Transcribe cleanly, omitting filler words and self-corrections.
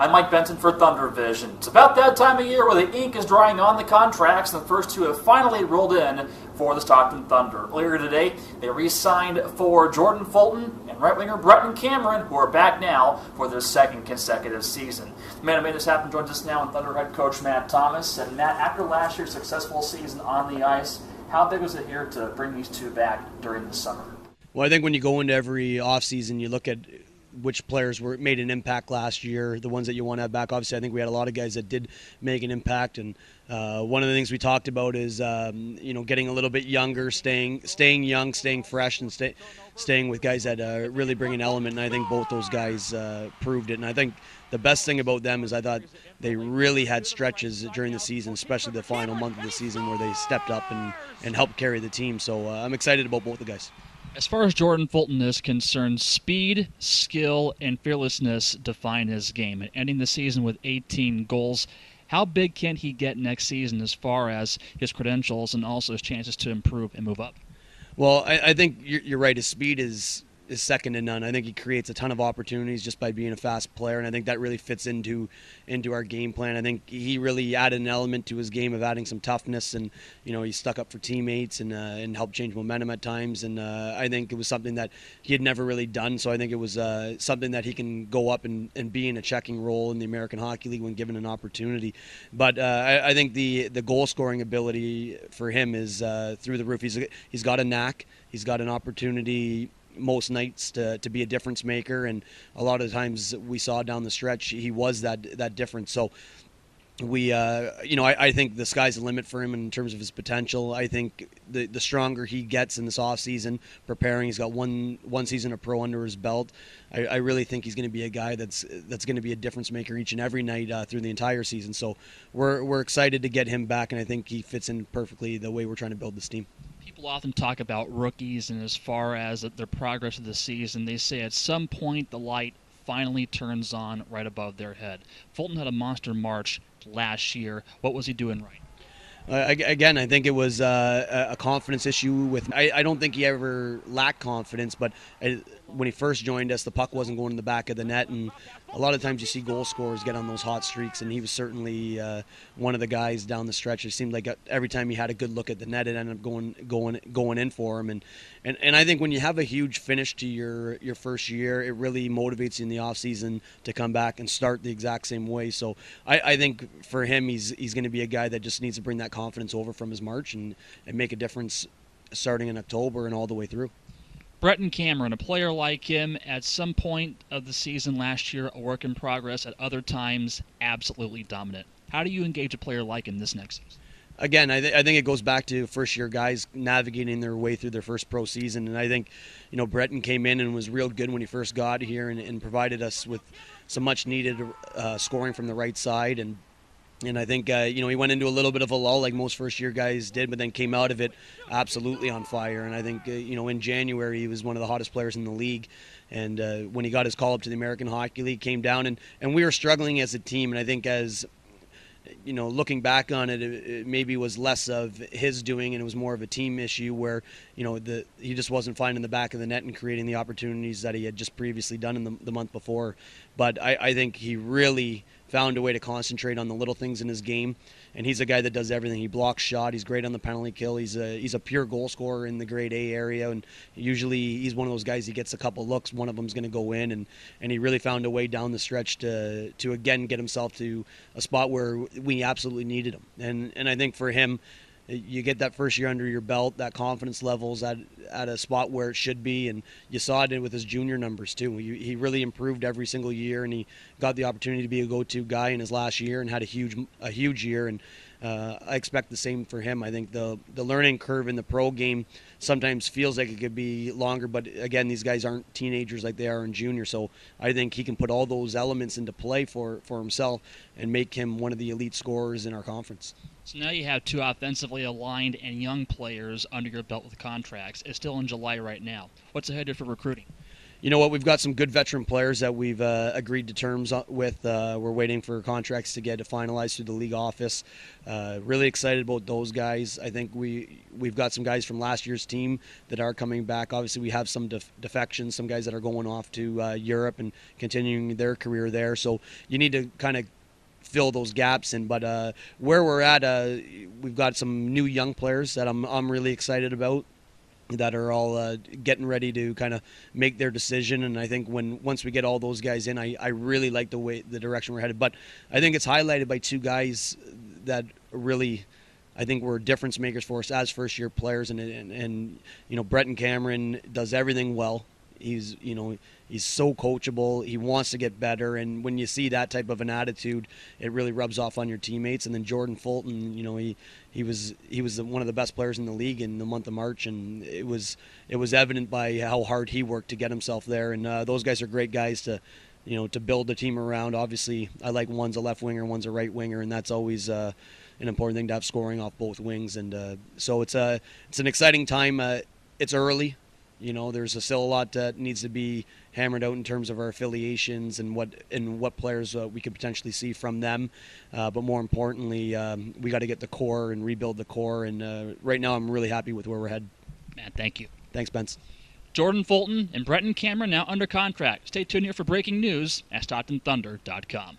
I'm Mike Benton for ThunderVision. It's about that time of year where the ink is drying on the contracts, and the first two have finally rolled in for the Stockton Thunder. Earlier today, they re-signed for Jordan Fulton and right-winger Bretton, who are back now for their second consecutive season. The man who made this happen joins us now, and Thunder head coach Matt Thomas. And Matt, after last year's successful season on the ice, how big was it here to bring these two back during the summer? Well, I think when you go into every offseason, you look at which players made an impact last year, the ones that you want to have back. Obviously, I think we had a lot of guys that did make an impact, and one of the things we talked about is getting a little bit younger, staying young, staying fresh, and staying with guys that really bring an element. And I think both those guys proved it. And I think the best thing about them is I thought they really had stretches during the season, especially the final month of the season, where they stepped up and helped carry the team. So I'm excited about both the guys. As far as Jordan Fulton is concerned, speed, skill, and fearlessness define his game. And ending the season with 18 goals, how big can he get next season as far as his credentials and also his chances to improve and move up? Well, I think you're right. His speed is second to none. I think he creates a ton of opportunities just by being a fast player, and I think that really fits into our game plan. I think he really added an element to his game of adding some toughness, and he stuck up for teammates and helped change momentum at times. And I think it was something that he had never really done. So I think it was something that he can go up and be in a checking role in the American Hockey League when given an opportunity. But I think the goal scoring ability for him is through the roof. He's got a knack. He's got an opportunity most nights to be a difference maker, and a lot of times we saw down the stretch he was that difference. So I think the sky's the limit for him in terms of his potential. I think the stronger he gets in this off season, preparing, he's got one season of pro under his belt. I really think he's going to be a guy that's going to be a difference maker each and every night through the entire season. So we're excited to get him back, and I think he fits in perfectly the way we're trying to build this team. People often talk about rookies, and as far as their progress of the season, they say at some point the light finally turns on right above their head. Fulton had a monster March last year. What was he doing right? Again, I think it was a confidence issue. I don't think he ever lacked confidence, but when he first joined us, the puck wasn't going in the back of the net, and a lot of times you see goal scorers get on those hot streaks, and he was certainly one of the guys down the stretch. It seemed like every time he had a good look at the net, it ended up going in for him. And I think when you have a huge finish to your first year, it really motivates you in the off season to come back and start the exact same way. So I think for him, he's going to be a guy that just needs to bring that confidence over from his March and make a difference starting in October and all the way through. Bretton, a player like him, at some point of the season last year, a work in progress, at other times, absolutely dominant. How do you engage a player like him this next season? Again, I think it goes back to first-year guys navigating their way through their first pro season, and I think, Bretton came in and was real good when he first got here and provided us with some much-needed scoring from the right side, and I think, he went into a little bit of a lull like most first-year guys did, but then came out of it absolutely on fire. And I think, in January, he was one of the hottest players in the league. And when he got his call up to the American Hockey League, came down, and we were struggling as a team. And I think as, looking back on it, it maybe was less of his doing, and it was more of a team issue where, he just wasn't finding the back of the net and creating the opportunities that he had just previously done in the month before. But I think he really found a way to concentrate on the little things in his game, and he's a guy that does everything. He blocks shot. He's great on the penalty kill. He's a pure goal scorer in the grade A area, and usually he's one of those guys. He gets a couple looks, one of them's going to go in, and he really found a way down the stretch to again get himself to a spot where we absolutely needed him. And I think for him, you get that first year under your belt, that confidence level's at a spot where it should be, and you saw it with his junior numbers too. He really improved every single year, and he got the opportunity to be a go-to guy in his last year and had a huge year. And I expect the same for him. I think the learning curve in the pro game sometimes feels like it could be longer, but again, these guys aren't teenagers like they are in junior, so I think he can put all those elements into play for himself and make him one of the elite scorers in our conference. So now you have two offensively aligned and young players under your belt with contracts. It's still in July right now. What's ahead for recruiting? You know what? We've got some good veteran players that we've agreed to terms with. We're waiting for contracts to get finalized through the league office. Really excited about those guys. I think we've got some guys from last year's team that are coming back. Obviously, we have some defections, some guys that are going off to Europe and continuing their career there. So you need to kind of fill those gaps in. But where we're at, we've got some new young players that I'm really excited about, that are all getting ready to kind of make their decision. And I think once we get all those guys in, I really like the direction we're headed. But I think it's highlighted by two guys that really, I think, were difference makers for us as first year players. And you know, Bretton Cameron does everything well. He's so coachable. He wants to get better, and when you see that type of an attitude, it really rubs off on your teammates. And then Jordan Fulton, you know, he was one of the best players in the league in the month of March, and it was evident by how hard he worked to get himself there. And those guys are great guys to build the team around. Obviously, I like one's a left winger, one's a right winger, and that's always an important thing to have scoring off both wings. And so it's an exciting time. It's early. You know, there's still a lot that needs to be hammered out in terms of our affiliations and what players we could potentially see from them. But more importantly, we got to get the core and rebuild the core. And right now, I'm really happy with where we're headed. Matt, thank you. Thanks, Spence. Jordan Fulton and Bretton Cameron now under contract. Stay tuned here for breaking news at StocktonThunder.com.